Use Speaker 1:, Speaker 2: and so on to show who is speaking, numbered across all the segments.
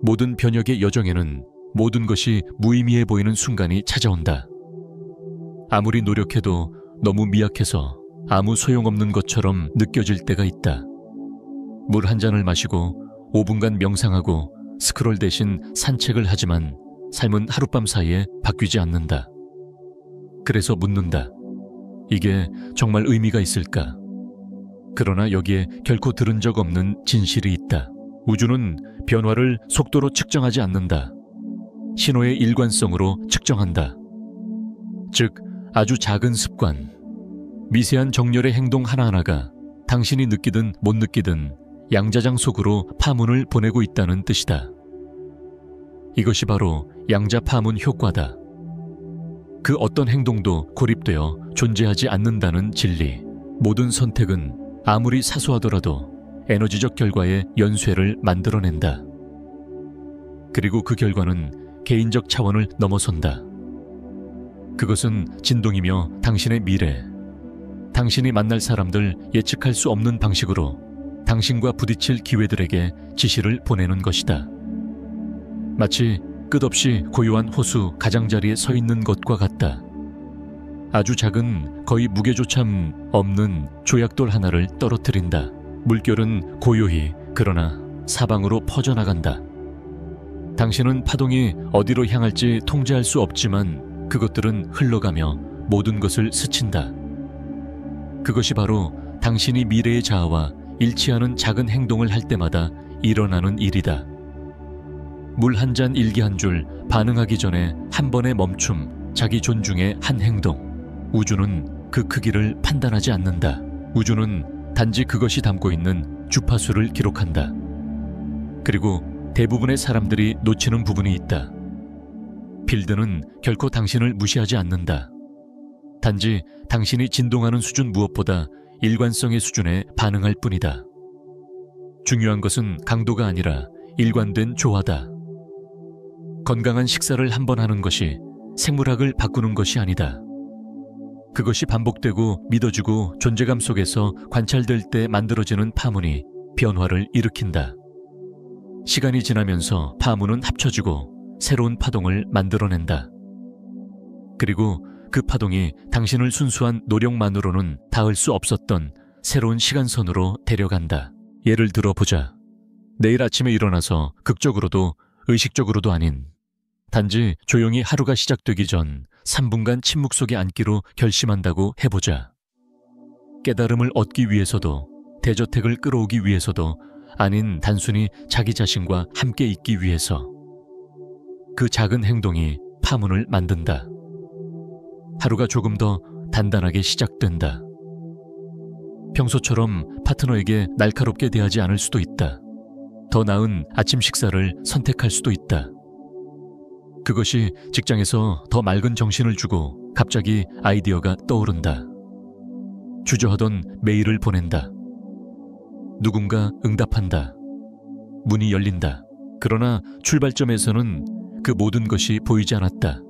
Speaker 1: 모든 변혁의 여정에는 모든 것이 무의미해 보이는 순간이 찾아온다. 아무리 노력해도 너무 미약해서 아무 소용없는 것처럼 느껴질 때가 있다. 물 한 잔을 마시고 5분간 명상하고 스크롤 대신 산책을 하지만 삶은 하룻밤 사이에 바뀌지 않는다. 그래서 묻는다. 이게 정말 의미가 있을까? 그러나 여기에 결코 들은 적 없는 진실이 있다. 우주는 변화를 속도로 측정하지 않는다. 신호의 일관성으로 측정한다. 즉, 아주 작은 습관, 미세한 정렬의 행동 하나하나가 당신이 느끼든 못 느끼든 양자장 속으로 파문을 보내고 있다는 뜻이다. 이것이 바로 양자 파문 효과다. 그 어떤 행동도 고립되어 존재하지 않는다는 진리. 모든 선택은 아무리 사소하더라도 에너지적 결과의 연쇄를 만들어낸다. 그리고 그 결과는 개인적 차원을 넘어선다. 그것은 진동이며 당신의 미래, 당신이 만날 사람들 예측할 수 없는 방식으로 당신과 부딪힐 기회들에게 지시를 보내는 것이다. 마치 끝없이 고요한 호수 가장자리에 서 있는 것과 같다. 아주 작은 거의 무게조차 없는 조약돌 하나를 떨어뜨린다. 물결은 고요히 그러나 사방으로 퍼져나간다. 당신은 파동이 어디로 향할지 통제할 수 없지만 그것들은 흘러가며 모든 것을 스친다. 그것이 바로 당신이 미래의 자아와 일치하는 작은 행동을 할 때마다 일어나는 일이다. 물 한 잔 일기 한 줄 반응하기 전에 한 번의 멈춤, 자기 존중의 한 행동. 우주는 그 크기를 판단하지 않는다. 우주는 단지 그것이 담고 있는 주파수를 기록한다. 그리고 대부분의 사람들이 놓치는 부분이 있다. 필드는 결코 당신을 무시하지 않는다. 단지 당신이 진동하는 수준 무엇보다 일관성의 수준에 반응할 뿐이다. 중요한 것은 강도가 아니라 일관된 조화다. 건강한 식사를 한 번 하는 것이 생물학을 바꾸는 것이 아니다. 그것이 반복되고 믿어지고 존재감 속에서 관찰될 때 만들어지는 파문이 변화를 일으킨다. 시간이 지나면서 파문은 합쳐지고 새로운 파동을 만들어낸다. 그리고 그 파동이 당신을 순수한 노력만으로는 닿을 수 없었던 새로운 시간선으로 데려간다. 예를 들어 보자. 내일 아침에 일어나서 극적으로도 의식적으로도 아닌 단지 조용히 하루가 시작되기 전 3분간 침묵 속에 앉기로 결심한다고 해보자. 깨달음을 얻기 위해서도 대저택을 끌어오기 위해서도 아닌 단순히 자기 자신과 함께 있기 위해서. 그 작은 행동이 파문을 만든다. 하루가 조금 더 단단하게 시작된다. 평소처럼 파트너에게 날카롭게 대하지 않을 수도 있다. 더 나은 아침 식사를 선택할 수도 있다. 그것이 직장에서 더 맑은 정신을 주고 갑자기 아이디어가 떠오른다. 주저하던 메일을 보낸다. 누군가 응답한다. 문이 열린다. 그러나 출발점에서는 그 모든 것이 보이지 않았다.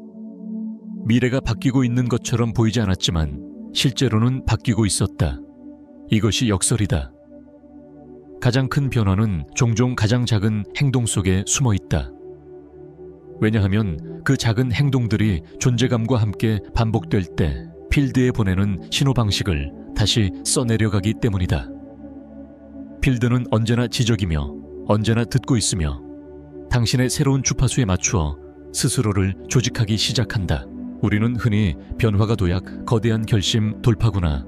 Speaker 1: 미래가 바뀌고 있는 것처럼 보이지 않았지만 실제로는 바뀌고 있었다. 이것이 역설이다. 가장 큰 변화는 종종 가장 작은 행동 속에 숨어 있다. 왜냐하면 그 작은 행동들이 존재감과 함께 반복될 때 필드에 보내는 신호 방식을 다시 써내려가기 때문이다. 필드는 언제나 지적이며 언제나 듣고 있으며 당신의 새로운 주파수에 맞추어 스스로를 조직하기 시작한다. 우리는 흔히 변화가 도약, 거대한 결심, 돌파구나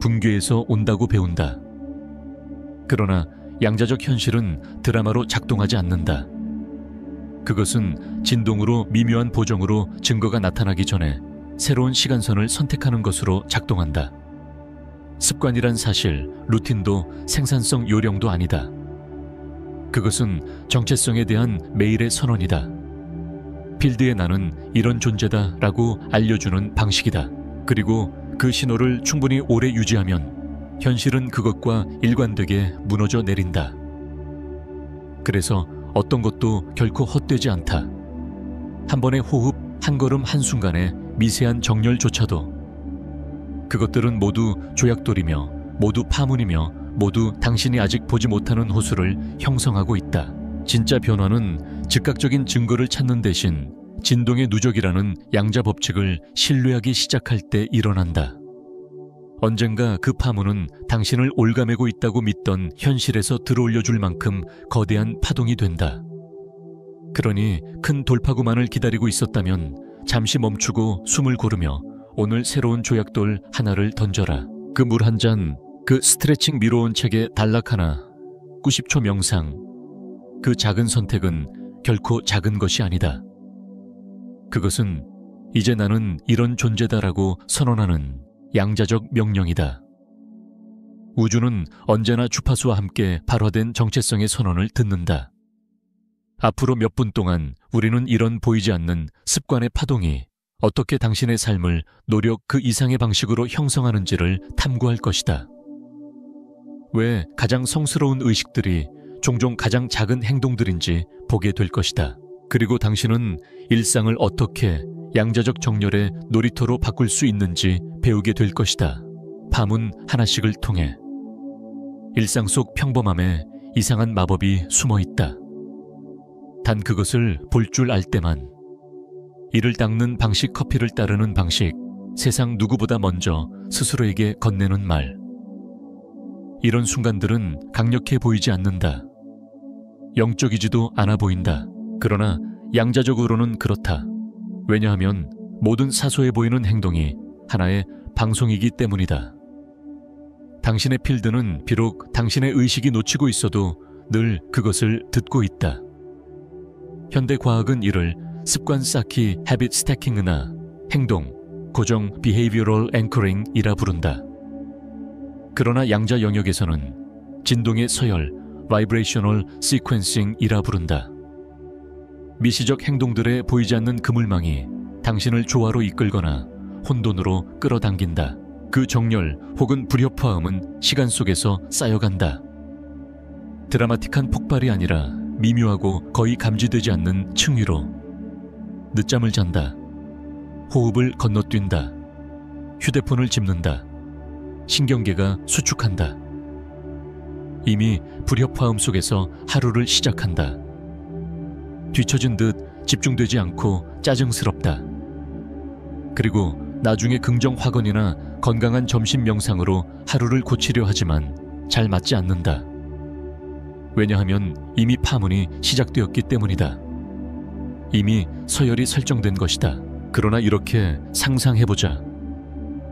Speaker 1: 붕괴에서 온다고 배운다. 그러나 양자적 현실은 드라마로 작동하지 않는다. 그것은 진동으로 미묘한 보정으로 증거가 나타나기 전에 새로운 시간선을 선택하는 것으로 작동한다. 습관이란 사실, 루틴도 생산성 요령도 아니다. 그것은 정체성에 대한 매일의 선언이다. 필드의 나는 이런 존재다 라고 알려주는 방식이다. 그리고 그 신호를 충분히 오래 유지하면 현실은 그것과 일관되게 무너져 내린다. 그래서 어떤 것도 결코 헛되지 않다. 한 번의 호흡, 한 걸음 한순간의 미세한 정렬조차도 그것들은 모두 조약돌이며 모두 파문이며 모두 당신이 아직 보지 못하는 호수를 형성하고 있다. 진짜 변화는 즉각적인 증거를 찾는 대신 진동의 누적이라는 양자 법칙을 신뢰하기 시작할 때 일어난다. 언젠가 그 파문은 당신을 올가매고 있다고 믿던 현실에서 들어올려 줄 만큼 거대한 파동이 된다. 그러니 큰 돌파구만을 기다리고 있었다면 잠시 멈추고 숨을 고르며 오늘 새로운 조약돌 하나를 던져라. 그 물 한 잔, 그 스트레칭 미뤄온 책의 단락 하나, 90초 명상. 그 작은 선택은 결코 작은 것이 아니다. 그것은 이제 나는 이런 존재다라고 선언하는 양자적 명령이다. 우주는 언제나 주파수와 함께 발화된 정체성의 선언을 듣는다. 앞으로 몇 분 동안 우리는 이런 보이지 않는 습관의 파동이 어떻게 당신의 삶을 노력 그 이상의 방식으로 형성하는지를 탐구할 것이다. 왜 가장 성스러운 의식들이 종종 가장 작은 행동들인지 보게 될 것이다. 그리고 당신은 일상을 어떻게 양자적 정렬의 놀이터로 바꿀 수 있는지 배우게 될 것이다. 파문 하나씩을 통해. 일상 속 평범함에 이상한 마법이 숨어 있다. 단 그것을 볼 줄 알 때만. 이를 닦는 방식 커피를 따르는 방식, 세상 누구보다 먼저 스스로에게 건네는 말. 이런 순간들은 강력해 보이지 않는다. 영적이지도 않아 보인다. 그러나 양자적으로는 그렇다. 왜냐하면 모든 사소해 보이는 행동이 하나의 방송이기 때문이다. 당신의 필드는 비록 당신의 의식이 놓치고 있어도 늘 그것을 듣고 있다. 현대 과학은 이를 습관 쌓기 (habit stacking이나) 행동, 고정 (behavioral anchoring이라) 부른다. 그러나 양자 영역에서는 진동의 서열 (vibrational sequencing이라) 부른다. 미시적 행동들에 보이지 않는 그물망이 당신을 조화로 이끌거나 혼돈으로 끌어당긴다. 그 정렬 혹은 불협화음은 시간 속에서 쌓여간다. 드라마틱한 폭발이 아니라 미묘하고 거의 감지되지 않는 층위로. 늦잠을 잔다. 호흡을 건너뛴다. 휴대폰을 집는다. 신경계가 수축한다. 이미 불협화음 속에서 하루를 시작한다. 뒤처진 듯 집중되지 않고 짜증스럽다. 그리고 나중에 긍정 확언이나 건강한 점심 명상으로 하루를 고치려 하지만 잘 맞지 않는다. 왜냐하면 이미 파문이 시작되었기 때문이다. 이미 서열이 설정된 것이다. 그러나 이렇게 상상해보자.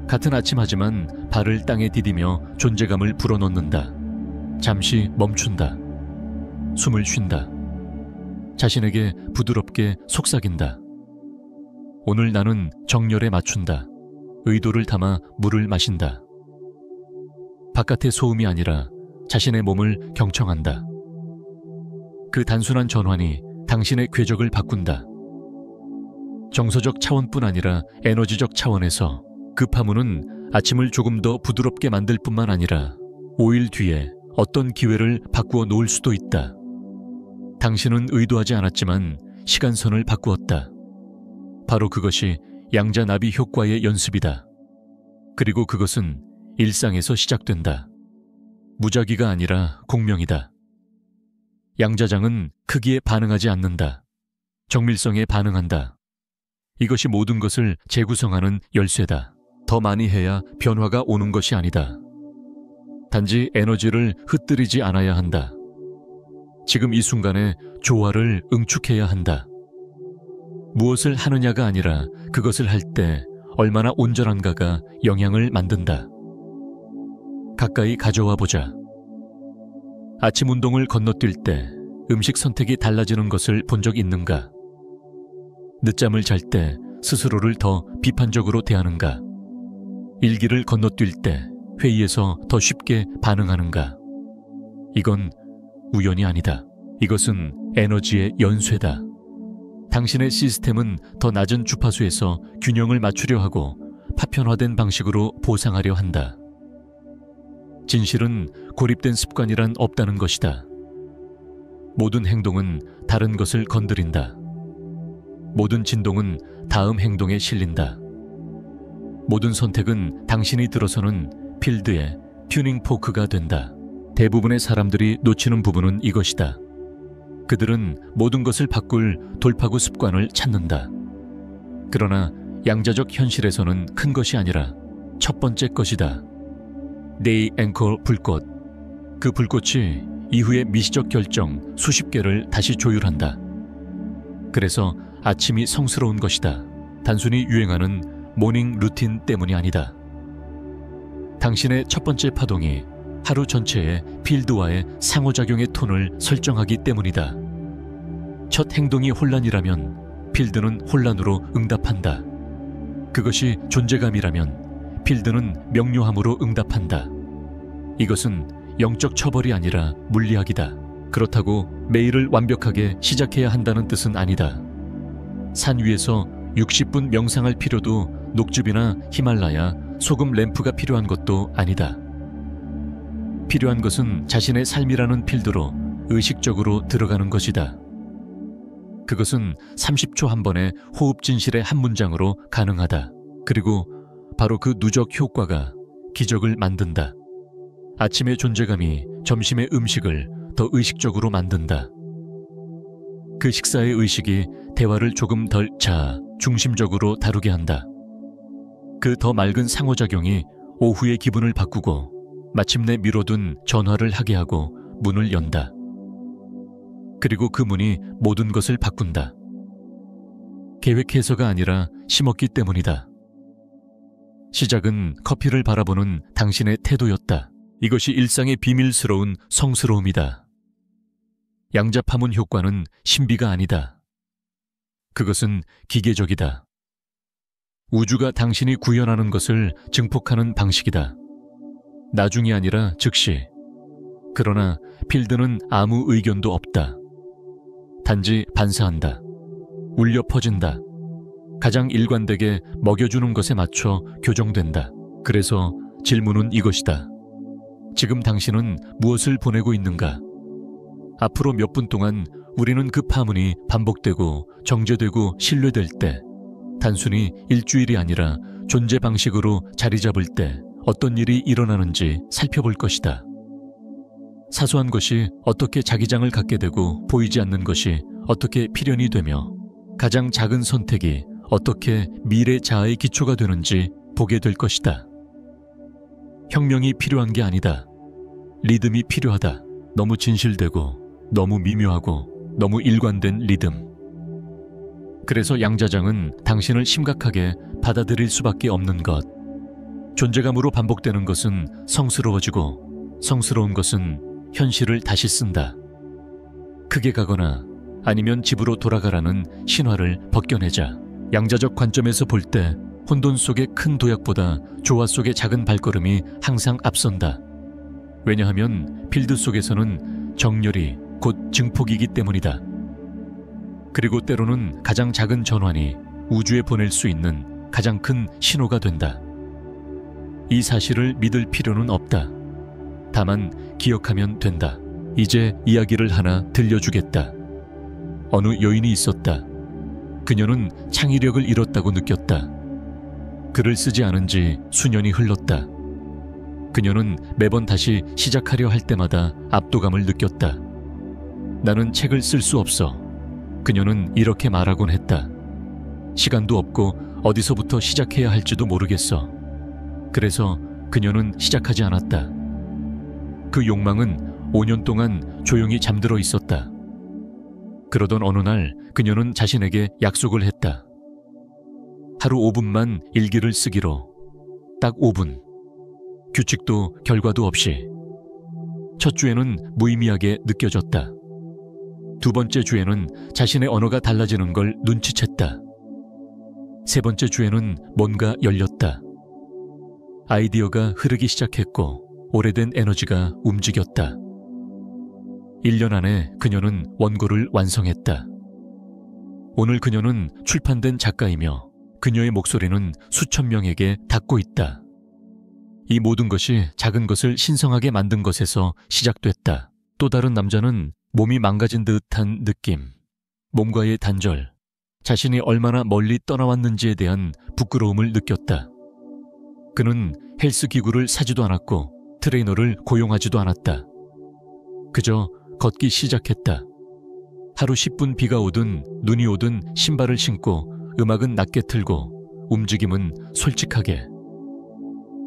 Speaker 1: 같은 아침 하지만 발을 땅에 디디며 존재감을 불어넣는다. 잠시 멈춘다. 숨을 쉰다. 자신에게 부드럽게 속삭인다. 오늘 나는 정열에 맞춘다. 의도를 담아 물을 마신다. 바깥의 소음이 아니라 자신의 몸을 경청한다. 그 단순한 전환이 당신의 궤적을 바꾼다. 정서적 차원뿐 아니라 에너지적 차원에서 그 파문은 아침을 조금 더 부드럽게 만들 뿐만 아니라 5일 뒤에 어떤 기회를 바꾸어 놓을 수도 있다. 당신은 의도하지 않았지만 시간선을 바꾸었다. 바로 그것이 양자 나비 효과의 연습이다. 그리고 그것은 일상에서 시작된다. 무작위가 아니라 공명이다. 양자장은 크기에 반응하지 않는다. 정밀성에 반응한다. 이것이 모든 것을 재구성하는 열쇠다. 더 많이 해야 변화가 오는 것이 아니다. 단지 에너지를 흩뜨리지 않아야 한다. 지금 이 순간에 조화를 응축해야 한다. 무엇을 하느냐가 아니라 그것을 할 때 얼마나 온전한가가 영향을 만든다. 가까이 가져와 보자. 아침 운동을 건너뛸 때 음식 선택이 달라지는 것을 본 적 있는가? 늦잠을 잘 때 스스로를 더 비판적으로 대하는가? 일기를 건너뛸 때 회의에서 더 쉽게 반응하는가? 이건 우연이 아니다. 이것은 에너지의 연쇄다. 당신의 시스템은 더 낮은 주파수에서 균형을 맞추려 하고 파편화된 방식으로 보상하려 한다. 진실은 고립된 습관이란 없다는 것이다. 모든 행동은 다른 것을 건드린다. 모든 진동은 다음 행동에 실린다. 모든 선택은 당신이 들어서는 필드의 튜닝 포크가 된다. 대부분의 사람들이 놓치는 부분은 이것이다. 그들은 모든 것을 바꿀 돌파구 습관을 찾는다. 그러나 양자적 현실에서는 큰 것이 아니라 첫 번째 것이다. 네이 앵콜 불꽃. 그 불꽃이 이후의 미시적 결정 수십 개를 다시 조율한다. 그래서 아침이 성스러운 것이다. 단순히 유행하는 모닝 루틴 때문이 아니다. 당신의 첫 번째 파동이 하루 전체의 필드와의 상호작용의 톤을 설정하기 때문이다. 첫 행동이 혼란이라면 필드는 혼란으로 응답한다. 그것이 존재감이라면 필드는 명료함으로 응답한다. 이것은 영적 처벌이 아니라 물리학이다. 그렇다고 매일을 완벽하게 시작해야 한다는 뜻은 아니다. 산 위에서 60분 명상할 필요도 녹즙이나 히말라야, 소금 램프가 필요한 것도 아니다. 필요한 것은 자신의 삶이라는 필드로 의식적으로 들어가는 것이다. 그것은 30초 한 번의 호흡 진실의 한 문장으로 가능하다. 그리고 바로 그 누적 효과가 기적을 만든다. 아침의 존재감이 점심의 음식을 더 의식적으로 만든다. 그 식사의 의식이 대화를 조금 덜 중심적으로 다루게 한다. 그 더 맑은 상호작용이 오후의 기분을 바꾸고 마침내 미뤄둔 전화를 하게 하고 문을 연다. 그리고 그 문이 모든 것을 바꾼다. 계획해서가 아니라 심었기 때문이다. 시작은 커피를 바라보는 당신의 태도였다. 이것이 일상의 비밀스러운 성스러움이다. 양자 파문 효과는 신비가 아니다. 그것은 기계적이다. 우주가 당신이 구현하는 것을 증폭하는 방식이다. 나중이 아니라 즉시. 그러나 필드는 아무 의견도 없다. 단지 반사한다. 울려 퍼진다. 가장 일관되게 먹여주는 것에 맞춰 교정된다. 그래서 질문은 이것이다. 지금 당신은 무엇을 보내고 있는가? 앞으로 몇 분 동안 우리는 그 파문이 반복되고 정제되고 신뢰될 때, 단순히 일주일이 아니라 존재 방식으로 자리 잡을 때 어떤 일이 일어나는지 살펴볼 것이다. 사소한 것이 어떻게 자기장을 갖게 되고 보이지 않는 것이 어떻게 필연이 되며 가장 작은 선택이 어떻게 미래 자아의 기초가 되는지 보게 될 것이다. 혁명이 필요한 게 아니다. 리듬이 필요하다. 너무 진실되고 너무 미묘하고 너무 일관된 리듬. 그래서 양자장은 당신을 심각하게 받아들일 수밖에 없는 것. 존재감으로 반복되는 것은 성스러워지고 성스러운 것은 현실을 다시 쓴다. 크게 가거나 아니면 집으로 돌아가라는 신화를 벗겨내자. 양자적 관점에서 볼 때 혼돈 속의 큰 도약보다 조화 속의 작은 발걸음이 항상 앞선다. 왜냐하면 필드 속에서는 정렬이 곧 증폭이기 때문이다. 그리고 때로는 가장 작은 전환이 우주에 보낼 수 있는 가장 큰 신호가 된다. 이 사실을 믿을 필요는 없다. 다만 기억하면 된다. 이제 이야기를 하나 들려주겠다. 어느 여인이 있었다. 그녀는 창의력을 잃었다고 느꼈다. 글을 쓰지 않은 지 수년이 흘렀다. 그녀는 매번 다시 시작하려 할 때마다 압도감을 느꼈다. 나는 책을 쓸 수 없어. 그녀는 이렇게 말하곤 했다. 시간도 없고 어디서부터 시작해야 할지도 모르겠어. 그래서 그녀는 시작하지 않았다. 그 욕망은 5년 동안 조용히 잠들어 있었다. 그러던 어느 날 그녀는 자신에게 약속을 했다. 하루 5분만 일기를 쓰기로. 딱 5분. 규칙도 결과도 없이. 첫 주에는 무의미하게 느껴졌다. 두 번째 주에는 자신의 언어가 달라지는 걸 눈치챘다. 세 번째 주에는 뭔가 열렸다. 아이디어가 흐르기 시작했고 오래된 에너지가 움직였다. 1년 안에 그녀는 원고를 완성했다. 오늘 그녀는 출판된 작가이며 그녀의 목소리는 수천 명에게 닿고 있다. 이 모든 것이 작은 것을 신성하게 만든 것에서 시작됐다. 또 다른 남자는 몸이 망가진 듯한 느낌, 몸과의 단절, 자신이 얼마나 멀리 떠나왔는지에 대한 부끄러움을 느꼈다. 그는 헬스 기구를 사지도 않았고 트레이너를 고용하지도 않았다. 그저 걷기 시작했다. 하루 10분 비가 오든 눈이 오든 신발을 신고 음악은 낮게 틀고 움직임은 솔직하게.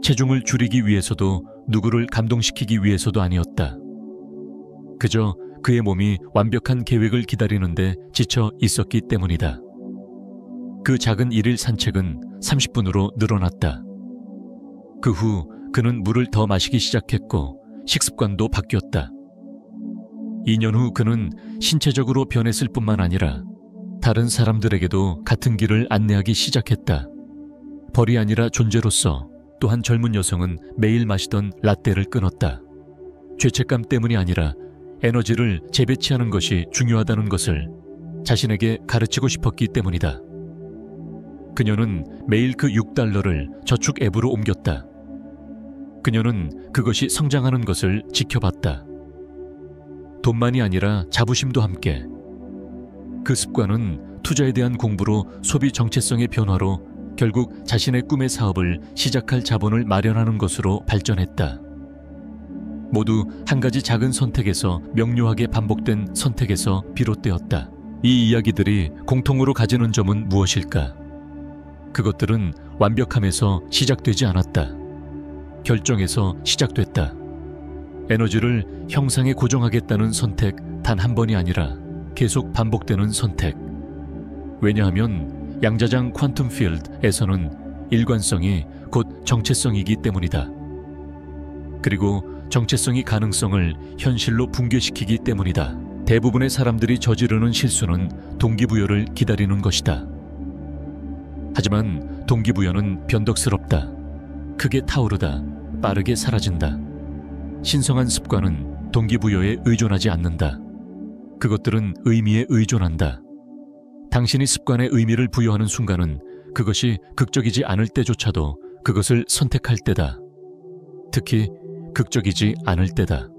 Speaker 1: 체중을 줄이기 위해서도 누구를 감동시키기 위해서도 아니었다. 그저 그의 몸이 완벽한 계획을 기다리는데 지쳐 있었기 때문이다. 그 작은 일일 산책은 30분으로 늘어났다. 그 후 그는 물을 더 마시기 시작했고 식습관도 바뀌었다. 2년 후 그는 신체적으로 변했을 뿐만 아니라 다른 사람들에게도 같은 길을 안내하기 시작했다. 벌이 아니라 존재로서 또한 젊은 여성은 매일 마시던 라떼를 끊었다. 죄책감 때문이 아니라 에너지를 재배치하는 것이 중요하다는 것을 자신에게 가르치고 싶었기 때문이다. 그녀는 매일 그 $6를 저축 앱으로 옮겼다. 그녀는 그것이 성장하는 것을 지켜봤다. 돈만이 아니라 자부심도 함께. 그 습관은 투자에 대한 공부로 소비 정체성의 변화로 결국 자신의 꿈의 사업을 시작할 자본을 마련하는 것으로 발전했다. 모두 한 가지 작은 선택에서 명료하게 반복된 선택에서 비롯되었다. 이 이야기들이 공통으로 가지는 점은 무엇일까? 그것들은 완벽함에서 시작되지 않았다. 결정에서 시작됐다. 에너지를 형상에 고정하겠다는 선택 단 한 번이 아니라 계속 반복되는 선택. 왜냐하면 양자장 퀀텀 필드에서는 일관성이 곧 정체성이기 때문이다. 그리고 정체성이 가능성을 현실로 붕괴시키기 때문이다. 대부분의 사람들이 저지르는 실수는 동기부여를 기다리는 것이다. 하지만 동기부여는 변덕스럽다. 크게 타오르다. 빠르게 사라진다. 신성한 습관은 동기부여에 의존하지 않는다. 그것들은 의미에 의존한다. 당신이 습관에 의미를 부여하는 순간은 그것이 극적이지 않을 때조차도 그것을 선택할 때다. 특히 극적이지 않을 때다.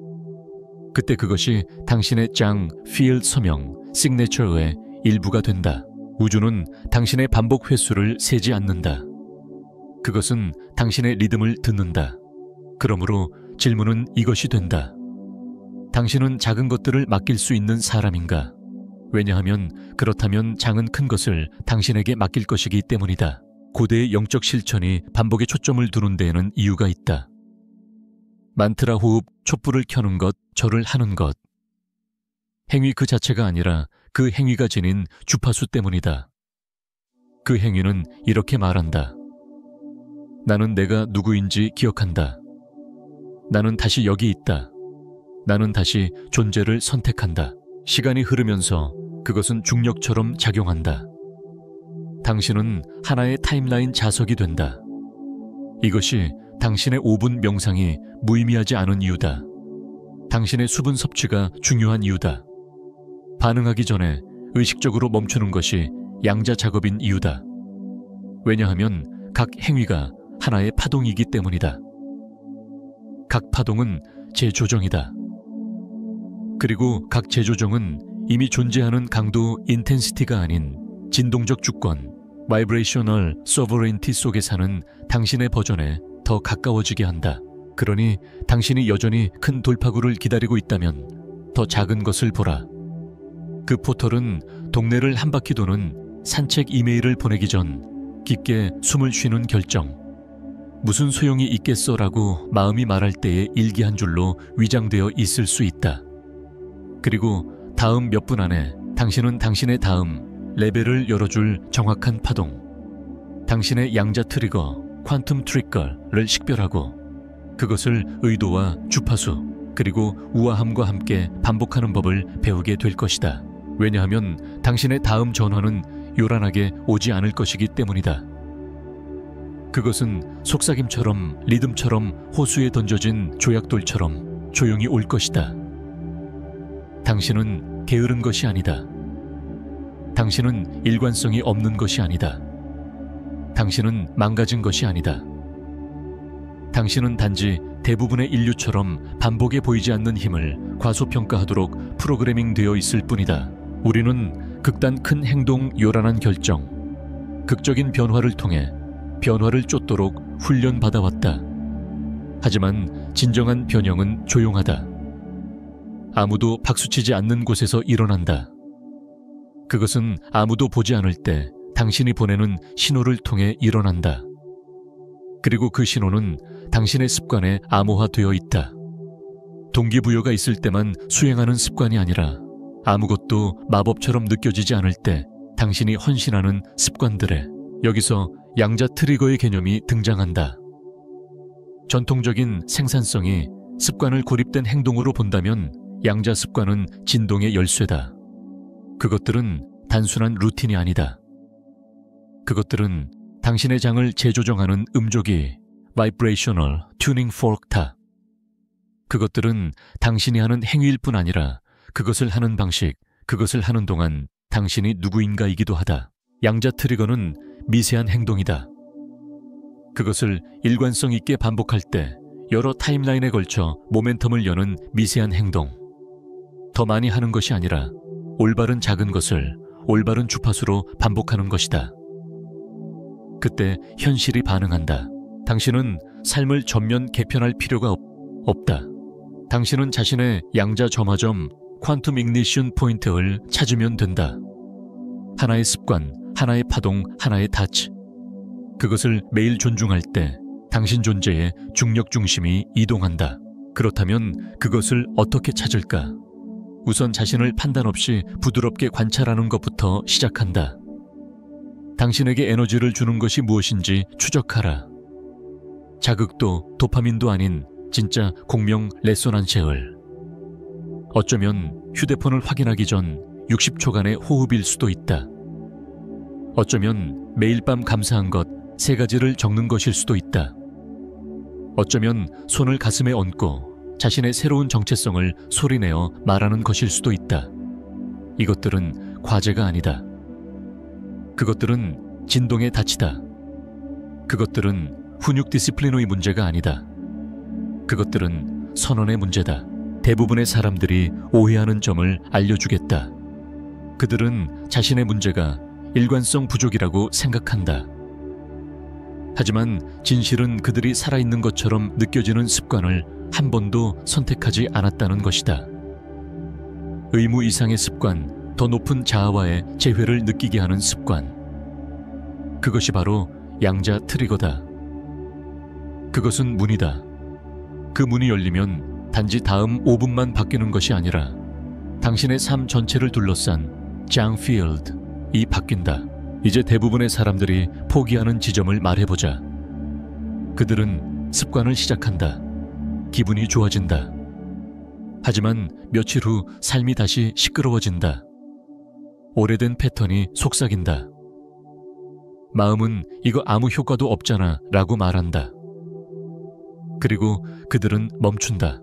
Speaker 1: 그때 그것이 당신의 장, 필 서명, 시그네처의 일부가 된다. 우주는 당신의 반복 횟수를 세지 않는다. 그것은 당신의 리듬을 듣는다. 그러므로 질문은 이것이 된다. 당신은 작은 것들을 맡길 수 있는 사람인가? 왜냐하면 그렇다면 장은 큰 것을 당신에게 맡길 것이기 때문이다. 고대의 영적 실천이 반복에 초점을 두는 데에는 이유가 있다. 만트라 호흡, 촛불을 켜는 것, 절을 하는 것. 행위 그 자체가 아니라 그 행위가 지닌 주파수 때문이다. 그 행위는 이렇게 말한다. 나는 내가 누구인지 기억한다. 나는 다시 여기 있다. 나는 다시 존재를 선택한다. 시간이 흐르면서 그것은 중력처럼 작용한다. 당신은 하나의 타임라인 자석이 된다. 이것이 당신의 5분 명상이 무의미하지 않은 이유다. 당신의 수분 섭취가 중요한 이유다. 반응하기 전에 의식적으로 멈추는 것이 양자 작업인 이유다. 왜냐하면 각 행위가 하나의 파동이기 때문이다. 각 파동은 재조정이다. 그리고 각 재조정은 이미 존재하는 강도 인텐시티가 아닌 진동적 주권, 바이브레이셔널 소버레인티 속에 사는 당신의 버전에 더 가까워지게 한다. 그러니 당신이 여전히 큰 돌파구를 기다리고 있다면 더 작은 것을 보라. 그 포털은 동네를 한 바퀴 도는 산책 이메일을 보내기 전 깊게 숨을 쉬는 결정. 무슨 소용이 있겠어라고 마음이 말할 때의 일기 한 줄로 위장되어 있을 수 있다. 그리고 다음 몇 분 안에 당신은 당신의 다음 레벨을 열어줄 정확한 파동, 당신의 양자 트리거, 퀀텀 트리거를 식별하고 그것을 의도와 주파수 그리고 우아함과 함께 반복하는 법을 배우게 될 것이다. 왜냐하면 당신의 다음 전화는 요란하게 오지 않을 것이기 때문이다. 그것은 속삭임처럼 리듬처럼 호수에 던져진 조약돌처럼 조용히 올 것이다. 당신은 게으른 것이 아니다. 당신은 일관성이 없는 것이 아니다. 당신은 망가진 것이 아니다. 당신은 단지 대부분의 인류처럼 반복에 보이지 않는 힘을 과소평가하도록 프로그래밍 되어 있을 뿐이다. 우리는 극단 큰 행동, 요란한 결정, 극적인 변화를 통해 변화를 쫓도록 훈련받아왔다. 하지만 진정한 변형은 조용하다. 아무도 박수치지 않는 곳에서 일어난다. 그것은 아무도 보지 않을 때 당신이 보내는 신호를 통해 일어난다. 그리고 그 신호는 당신의 습관에 암호화되어 있다. 동기부여가 있을 때만 수행하는 습관이 아니라 아무것도 마법처럼 느껴지지 않을 때 당신이 헌신하는 습관들에 여기서 양자 트리거의 개념이 등장한다. 전통적인 생산성이 습관을 고립된 행동으로 본다면 양자 습관은 진동의 열쇠다. 그것들은 단순한 루틴이 아니다. 그것들은 당신의 장을 재조정하는 음조기, Vibrational Tuning Fork다. 그것들은 당신이 하는 행위일 뿐 아니라 그것을 하는 방식, 그것을 하는 동안 당신이 누구인가이기도 하다. 양자 트리거는 미세한 행동이다. 그것을 일관성 있게 반복할 때 여러 타임라인에 걸쳐 모멘텀을 여는 미세한 행동. 더 많이 하는 것이 아니라 올바른 작은 것을 올바른 주파수로 반복하는 것이다. 그때 현실이 반응한다. 당신은 삶을 전면 개편할 필요가 없다. 당신은 자신의 양자 점화점 퀀텀 ignition 포인트를 찾으면 된다. 하나의 습관, 하나의 파동, 하나의 타치. 그것을 매일 존중할 때 당신 존재의 중력 중심이 이동한다. 그렇다면 그것을 어떻게 찾을까? 우선 자신을 판단 없이 부드럽게 관찰하는 것부터 시작한다. 당신에게 에너지를 주는 것이 무엇인지 추적하라. 자극도 도파민도 아닌 진짜 공명 레소난시를. 어쩌면 휴대폰을 확인하기 전 60초간의 호흡일 수도 있다. 어쩌면 매일 밤 감사한 것 3가지를 적는 것일 수도 있다. 어쩌면 손을 가슴에 얹고 자신의 새로운 정체성을 소리내어 말하는 것일 수도 있다. 이것들은 과제가 아니다. 그것들은 진동의 닻이다. 그것들은 훈육 디시플리노의 문제가 아니다. 그것들은 선언의 문제다. 대부분의 사람들이 오해하는 점을 알려주겠다. 그들은 자신의 문제가 일관성 부족이라고 생각한다. 하지만 진실은 그들이 살아있는 것처럼 느껴지는 습관을 한 번도 선택하지 않았다는 것이다. 의무 이상의 습관, 더 높은 자아와의 재회를 느끼게 하는 습관. 그것이 바로 양자 트리거다. 그것은 문이다. 그 문이 열리면 단지 다음 5분만 바뀌는 것이 아니라 당신의 삶 전체를 둘러싼 장필드이 바뀐다. 이제 대부분의 사람들이 포기하는 지점을 말해보자. 그들은 습관을 시작한다. 기분이 좋아진다. 하지만 며칠 후 삶이 다시 시끄러워진다. 오래된 패턴이 속삭인다. 마음은 이거 아무 효과도 없잖아 라고 말한다. 그리고 그들은 멈춘다.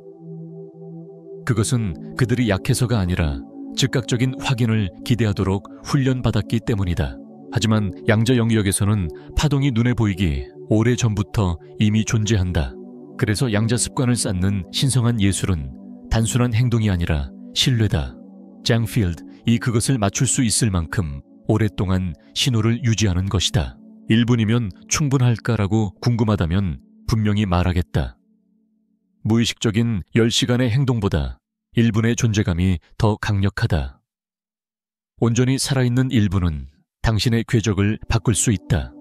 Speaker 1: 그것은 그들이 약해서가 아니라 즉각적인 확인을 기대하도록 훈련받았기 때문이다. 하지만 양자 영역에서는 파동이 눈에 보이기 오래전부터 이미 존재한다. 그래서 양자 습관을 쌓는 신성한 예술은 단순한 행동이 아니라 신뢰다. 장필드이 그것을 맞출 수 있을 만큼 오랫동안 신호를 유지하는 것이다. 1분이면 충분할까라고 궁금하다면 분명히 말하겠다. 무의식적인 10시간의 행동보다 1분의 존재감이 더 강력하다. 온전히 살아있는 1분은 당신의 궤적을 바꿀 수 있다.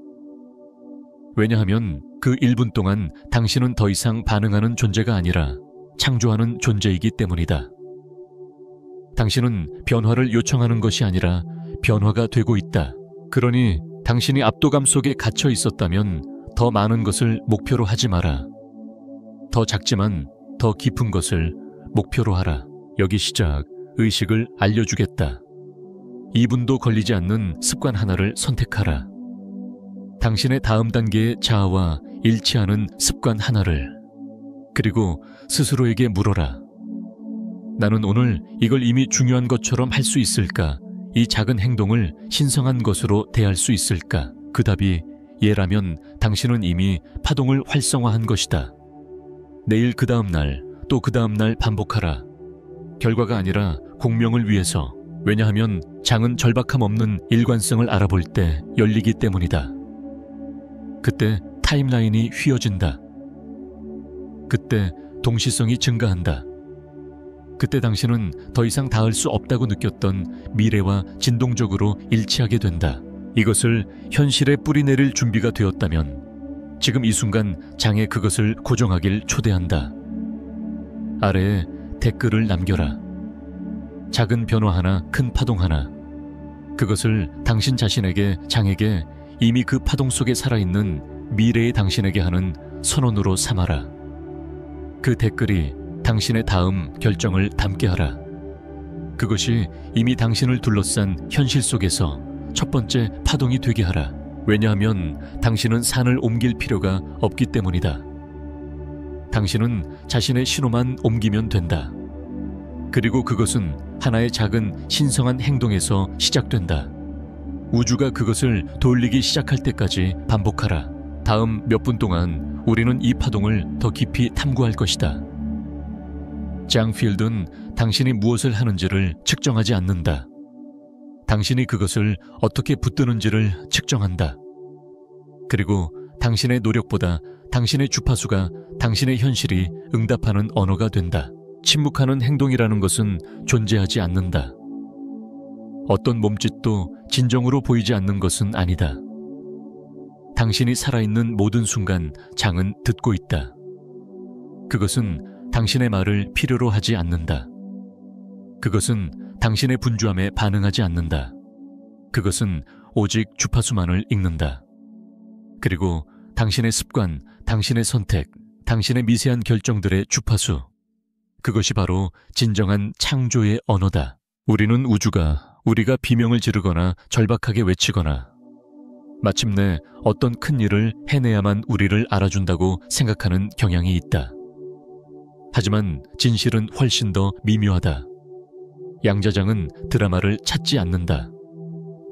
Speaker 1: 왜냐하면 그 1분 동안 당신은 더 이상 반응하는 존재가 아니라 창조하는 존재이기 때문이다. 당신은 변화를 요청하는 것이 아니라 변화가 되고 있다. 그러니 당신이 압도감 속에 갇혀 있었다면 더 많은 것을 목표로 하지 마라. 더 작지만 더 깊은 것을 목표로 하라. 여기 시작, 의식을 알려주겠다. 2분도 걸리지 않는 습관 하나를 선택하라. 당신의 다음 단계의 자아와 일치하는 습관 하나를. 그리고 스스로에게 물어라. 나는 오늘 이걸 이미 중요한 것처럼 할 수 있을까? 이 작은 행동을 신성한 것으로 대할 수 있을까? 그 답이 예라면 당신은 이미 파동을 활성화한 것이다. 내일 그 다음 날, 또 그 다음 날 반복하라. 결과가 아니라 공명을 위해서. 왜냐하면 장은 절박함 없는 일관성을 알아볼 때 열리기 때문이다. 그때 타임라인이 휘어진다. 그때 동시성이 증가한다. 그때 당신은 더 이상 닿을 수 없다고 느꼈던 미래와 진동적으로 일치하게 된다. 이것을 현실에 뿌리내릴 준비가 되었다면 지금 이 순간 장에 그것을 고정하길 초대한다. 아래에 댓글을 남겨라. 작은 변화 하나, 큰 파동 하나. 그것을 당신 자신에게, 장에게 이미 그 파동 속에 살아있는 미래의 당신에게 하는 선언으로 삼아라. 그 댓글이 당신의 다음 결정을 담게 하라. 그것이 이미 당신을 둘러싼 현실 속에서 첫 번째 파동이 되게 하라. 왜냐하면 당신은 산을 옮길 필요가 없기 때문이다. 당신은 자신의 신호만 옮기면 된다. 그리고 그것은 하나의 작은 신성한 행동에서 시작된다. 우주가 그것을 돌리기 시작할 때까지 반복하라. 다음 몇 분 동안 우리는 이 파동을 더 깊이 탐구할 것이다. 장 필드는 당신이 무엇을 하는지를 측정하지 않는다. 당신이 그것을 어떻게 붙드는지를 측정한다. 그리고 당신의 노력보다 당신의 주파수가 당신의 현실이 응답하는 언어가 된다. 침묵하는 행동이라는 것은 존재하지 않는다. 어떤 몸짓도 진정으로 보이지 않는 것은 아니다. 당신이 살아있는 모든 순간 장은 듣고 있다. 그것은 당신의 말을 필요로 하지 않는다. 그것은 당신의 분주함에 반응하지 않는다. 그것은 오직 주파수만을 읽는다. 그리고 당신의 습관, 당신의 선택, 당신의 미세한 결정들의 주파수. 그것이 바로 진정한 창조의 언어다. 우리는 우리가 비명을 지르거나 절박하게 외치거나 마침내 어떤 큰 일을 해내야만 우리를 알아준다고 생각하는 경향이 있다. 하지만 진실은 훨씬 더 미묘하다. 양자장은 드라마를 찾지 않는다.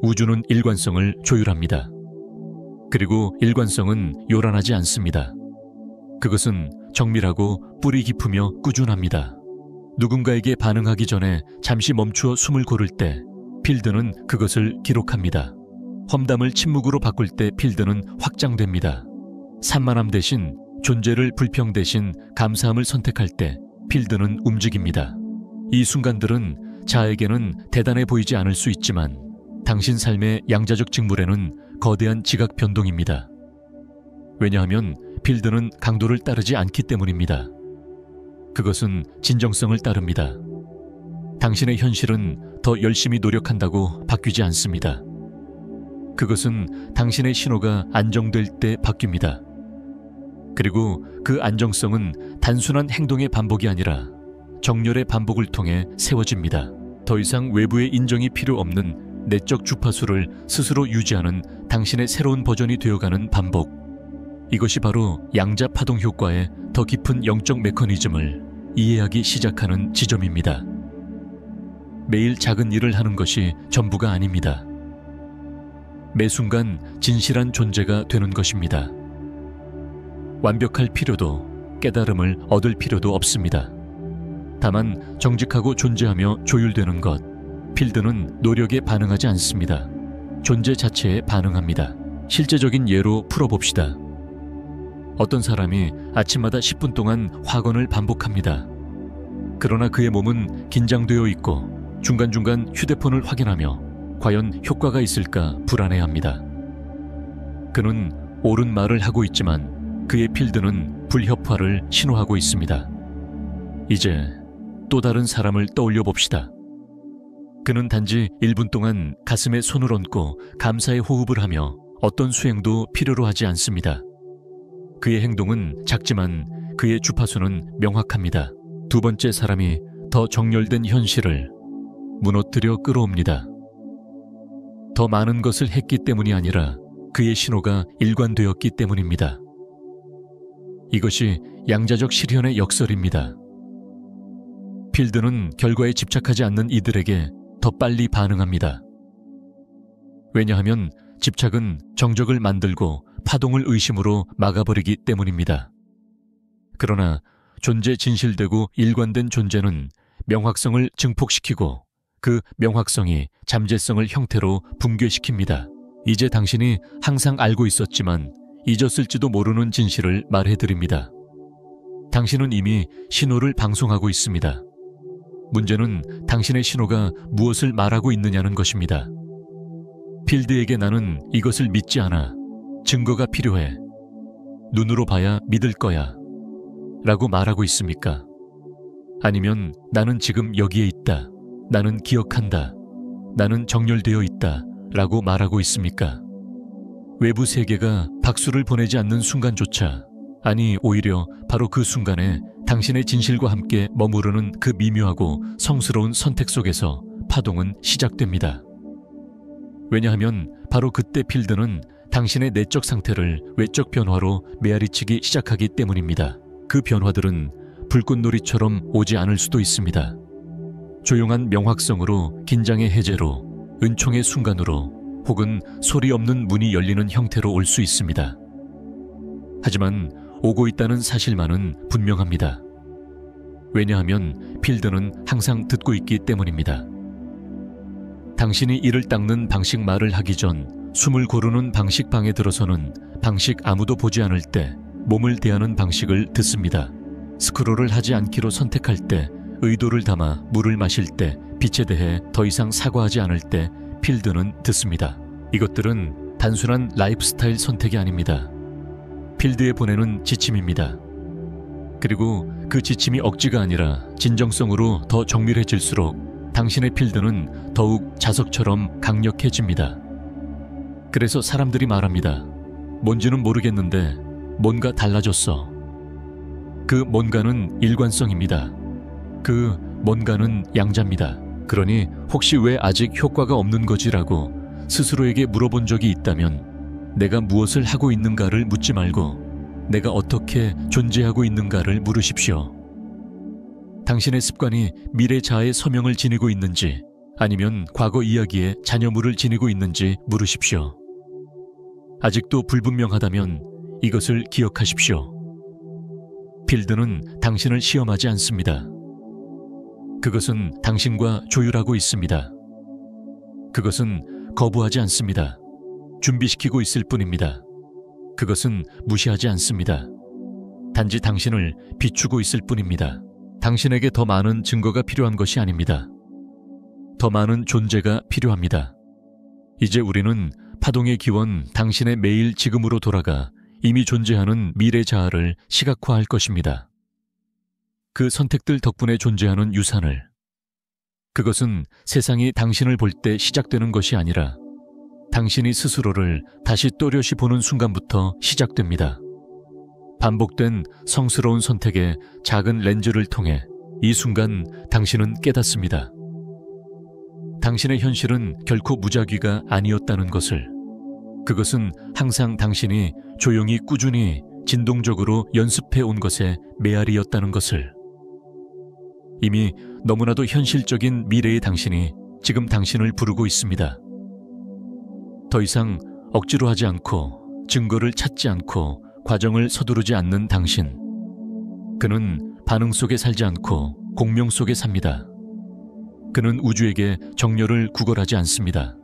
Speaker 1: 우주는 일관성을 조율합니다. 그리고 일관성은 요란하지 않습니다. 그것은 정밀하고 뿌리 깊으며 꾸준합니다. 누군가에게 반응하기 전에 잠시 멈추어 숨을 고를 때 필드는 그것을 기록합니다. 험담을 침묵으로 바꿀 때 필드는 확장됩니다. 산만함 대신 존재를 불평 대신 감사함을 선택할 때 필드는 움직입니다. 이 순간들은 자에게는 대단해 보이지 않을 수 있지만 당신 삶의 양자적 직물에는 거대한 지각 변동입니다. 왜냐하면 필드는 강도를 따르지 않기 때문입니다. 그것은 진정성을 따릅니다. 당신의 현실은 더 열심히 노력한다고 바뀌지 않습니다. 그것은 당신의 신호가 안정될 때 바뀝니다. 그리고 그 안정성은 단순한 행동의 반복이 아니라 정렬의 반복을 통해 세워집니다. 더 이상 외부의 인정이 필요 없는 내적 주파수를 스스로 유지하는 당신의 새로운 버전이 되어가는 반복. 이것이 바로 양자 파동 효과의 더 깊은 영적 메커니즘을 이해하기 시작하는 지점입니다. 매일 작은 일을 하는 것이 전부가 아닙니다. 매 순간 진실한 존재가 되는 것입니다. 완벽할 필요도 깨달음을 얻을 필요도 없습니다. 다만 정직하고 존재하며 조율되는 것. 필드는 노력에 반응하지 않습니다. 존재 자체에 반응합니다. 실제적인 예로 풀어봅시다. 어떤 사람이 아침마다 10분 동안 확언을 반복합니다. 그러나 그의 몸은 긴장되어 있고 중간중간 휴대폰을 확인하며 과연 효과가 있을까 불안해합니다. 그는 옳은 말을 하고 있지만 그의 필드는 불협화를 신호하고 있습니다. 이제 또 다른 사람을 떠올려 봅시다. 그는 단지 1분 동안 가슴에 손을 얹고 감사의 호흡을 하며 어떤 수행도 필요로 하지 않습니다. 그의 행동은 작지만 그의 주파수는 명확합니다. 두 번째 사람이 더 정렬된 현실을 무너뜨려 끌어옵니다. 더 많은 것을 했기 때문이 아니라 그의 신호가 일관되었기 때문입니다. 이것이 양자적 실현의 역설입니다. 필드는 결과에 집착하지 않는 이들에게 더 빨리 반응합니다. 왜냐하면 집착은 정적을 만들고 파동을 의심으로 막아버리기 때문입니다. 그러나 존재 진실되고 일관된 존재는 명확성을 증폭시키고 그 명확성이 잠재성을 형태로 붕괴시킵니다. 이제 당신이 항상 알고 있었지만 잊었을지도 모르는 진실을 말해드립니다. 당신은 이미 신호를 방송하고 있습니다. 문제는 당신의 신호가 무엇을 말하고 있느냐는 것입니다. 필드에게 나는 이것을 믿지 않아. 증거가 필요해. 눈으로 봐야 믿을 거야. 라고 말하고 있습니까? 아니면 나는 지금 여기에 있다. 나는 기억한다. 나는 정렬되어 있다. 라고 말하고 있습니까? 외부 세계가 박수를 보내지 않는 순간조차, 아니 오히려 바로 그 순간에 당신의 진실과 함께 머무르는 그 미묘하고 성스러운 선택 속에서 파동은 시작됩니다. 왜냐하면 바로 그때 필드는 당신의 내적 상태를 외적 변화로 메아리치기 시작하기 때문입니다. 그 변화들은 불꽃놀이처럼 오지 않을 수도 있습니다. 조용한 명확성으로, 긴장의 해제로, 은총의 순간으로, 혹은 소리 없는 문이 열리는 형태로 올 수 있습니다. 하지만 오고 있다는 사실만은 분명합니다. 왜냐하면 필드는 항상 듣고 있기 때문입니다. 당신이 이를 닦는 방식 말을 하기 전 숨을 고르는 방식 방에 들어서는 방식 아무도 보지 않을 때 몸을 대하는 방식을 듣습니다. 스크롤을 하지 않기로 선택할 때, 의도를 담아 물을 마실 때, 빛에 대해 더 이상 사과하지 않을 때 필드는 듣습니다. 이것들은 단순한 라이프스타일 선택이 아닙니다. 필드에 보내는 지침입니다. 그리고 그 지침이 억지가 아니라 진정성으로 더 정밀해질수록 당신의 필드는 더욱 자석처럼 강력해집니다. 그래서 사람들이 말합니다. 뭔지는 모르겠는데 뭔가 달라졌어. 그 뭔가는 일관성입니다. 그 뭔가는 양자입니다. 그러니 혹시 왜 아직 효과가 없는 거지라고 스스로에게 물어본 적이 있다면 내가 무엇을 하고 있는가를 묻지 말고 내가 어떻게 존재하고 있는가를 물으십시오. 당신의 습관이 미래 자아의 서명을 지니고 있는지 아니면 과거 이야기에 잔여물을 지니고 있는지 물으십시오. 아직도 불분명하다면 이것을 기억하십시오. 필드는 당신을 시험하지 않습니다. 그것은 당신과 조율하고 있습니다. 그것은 거부하지 않습니다. 준비시키고 있을 뿐입니다. 그것은 무시하지 않습니다. 단지 당신을 비추고 있을 뿐입니다. 당신에게 더 많은 증거가 필요한 것이 아닙니다. 더 많은 존재가 필요합니다. 이제 우리는 파동의 기원 당신의 매일 지금으로 돌아가 이미 존재하는 미래 자아를 시각화할 것입니다. 그 선택들 덕분에 존재하는 유산을. 그것은 세상이 당신을 볼 때 시작되는 것이 아니라 당신이 스스로를 다시 또렷이 보는 순간부터 시작됩니다. 반복된 성스러운 선택의 작은 렌즈를 통해 이 순간 당신은 깨닫습니다. 당신의 현실은 결코 무작위가 아니었다는 것을. 그것은 항상 당신이 조용히 꾸준히 진동적으로 연습해 온 것의 메아리였다는 것을. 이미 너무나도 현실적인 미래의 당신이 지금 당신을 부르고 있습니다. 더 이상 억지로 하지 않고 증거를 찾지 않고 과정을 서두르지 않는 당신. 그는 반응 속에 살지 않고 공명 속에 삽니다. 그는 우주에게 정렬을 구걸하지 않습니다.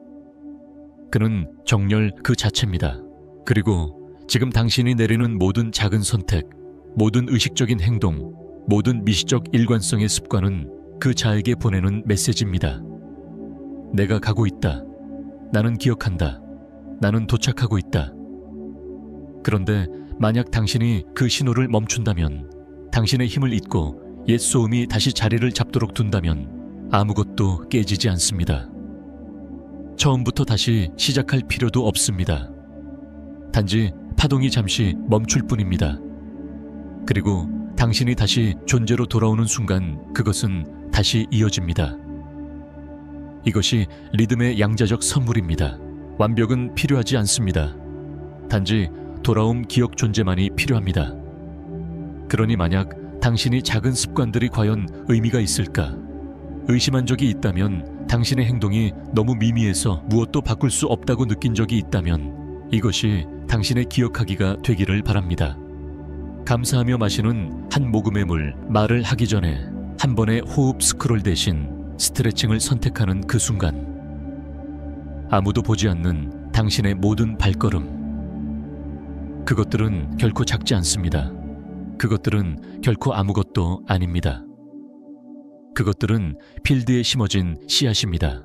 Speaker 1: 그는 정렬 그 자체입니다. 그리고 지금 당신이 내리는 모든 작은 선택, 모든 의식적인 행동, 모든 미시적 일관성의 습관은 그 자에게 보내는 메시지입니다. 내가 가고 있다. 나는 기억한다. 나는 도착하고 있다. 그런데 만약 당신이 그 신호를 멈춘다면, 당신의 힘을 잊고 옛 소음이 다시 자리를 잡도록 둔다면 아무것도 깨지지 않습니다. 처음부터 다시 시작할 필요도 없습니다. 단지 파동이 잠시 멈출 뿐입니다. 그리고 당신이 다시 존재로 돌아오는 순간 그것은 다시 이어집니다. 이것이 리듬의 양자적 선물입니다. 완벽은 필요하지 않습니다. 단지 돌아옴 기억 존재만이 필요합니다. 그러니 만약 당신이 작은 습관들이 과연 의미가 있을까? 의심한 적이 있다면, 당신의 행동이 너무 미미해서 무엇도 바꿀 수 없다고 느낀 적이 있다면 이것이 당신의 기억하기가 되기를 바랍니다. 감사하며 마시는 한 모금의 물, 말을 하기 전에 한 번의 호흡 스크롤 대신 스트레칭을 선택하는 그 순간, 아무도 보지 않는 당신의 모든 발걸음, 그것들은 결코 작지 않습니다. 그것들은 결코 아무것도 아닙니다. 그것들은 필드에 심어진 씨앗입니다.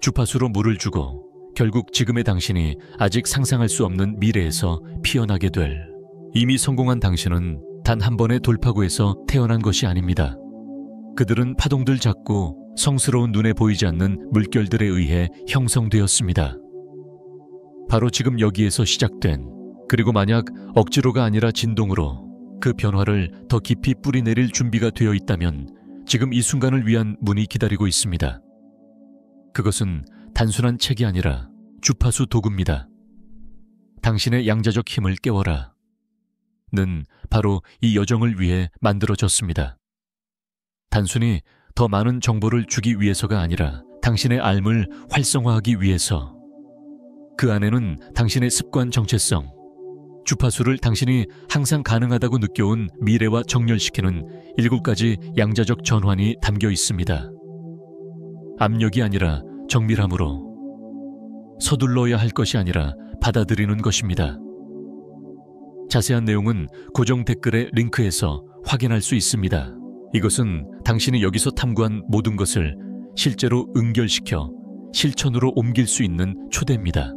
Speaker 1: 주파수로 물을 주고 결국 지금의 당신이 아직 상상할 수 없는 미래에서 피어나게 될, 이미 성공한 당신은 단 한 번의 돌파구에서 태어난 것이 아닙니다. 그들은 파동들 작고 성스러운 눈에 보이지 않는 물결들에 의해 형성되었습니다. 바로 지금 여기에서 시작된, 그리고 만약 억지로가 아니라 진동으로 그 변화를 더 깊이 뿌리내릴 준비가 되어 있다면 지금 이 순간을 위한 문이 기다리고 있습니다. 그것은 단순한 책이 아니라 주파수 도구입니다. 당신의 양자적 힘을 깨워라 는 바로 이 여정을 위해 만들어졌습니다. 단순히 더 많은 정보를 주기 위해서가 아니라 당신의 삶을 활성화하기 위해서. 그 안에는 당신의 습관 정체성, 주파수를 당신이 항상 가능하다고 느껴온 미래와 정렬시키는 7가지 양자적 전환이 담겨 있습니다. 압력이 아니라 정밀함으로, 서둘러야 할 것이 아니라 받아들이는 것입니다. 자세한 내용은 고정 댓글의 링크에서 확인할 수 있습니다. 이것은 당신이 여기서 탐구한 모든 것을 실제로 응결시켜 실천으로 옮길 수 있는 초대입니다.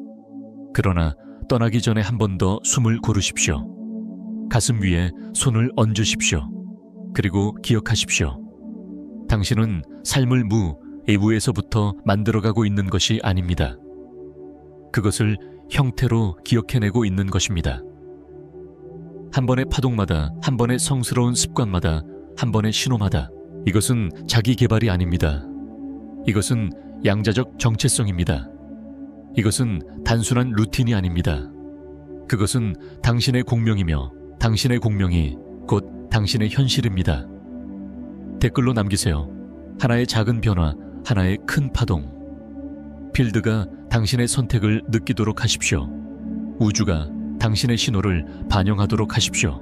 Speaker 1: 그러나 떠나기 전에 한 번 더 숨을 고르십시오. 가슴 위에 손을 얹으십시오. 그리고 기억하십시오. 당신은 삶을 외부에서부터 만들어가고 있는 것이 아닙니다. 그것을 형태로 기억해내고 있는 것입니다. 한 번의 파동마다, 한 번의 성스러운 습관마다, 한 번의 신호마다. 이것은 자기 개발이 아닙니다. 이것은 양자적 정체성입니다. 이것은 단순한 루틴이 아닙니다. 그것은 당신의 공명이며 당신의 공명이 곧 당신의 현실입니다. 댓글로 남기세요. 하나의 작은 변화, 하나의 큰 파동. 필드가 당신의 선택을 느끼도록 하십시오. 우주가 당신의 신호를 반영하도록 하십시오.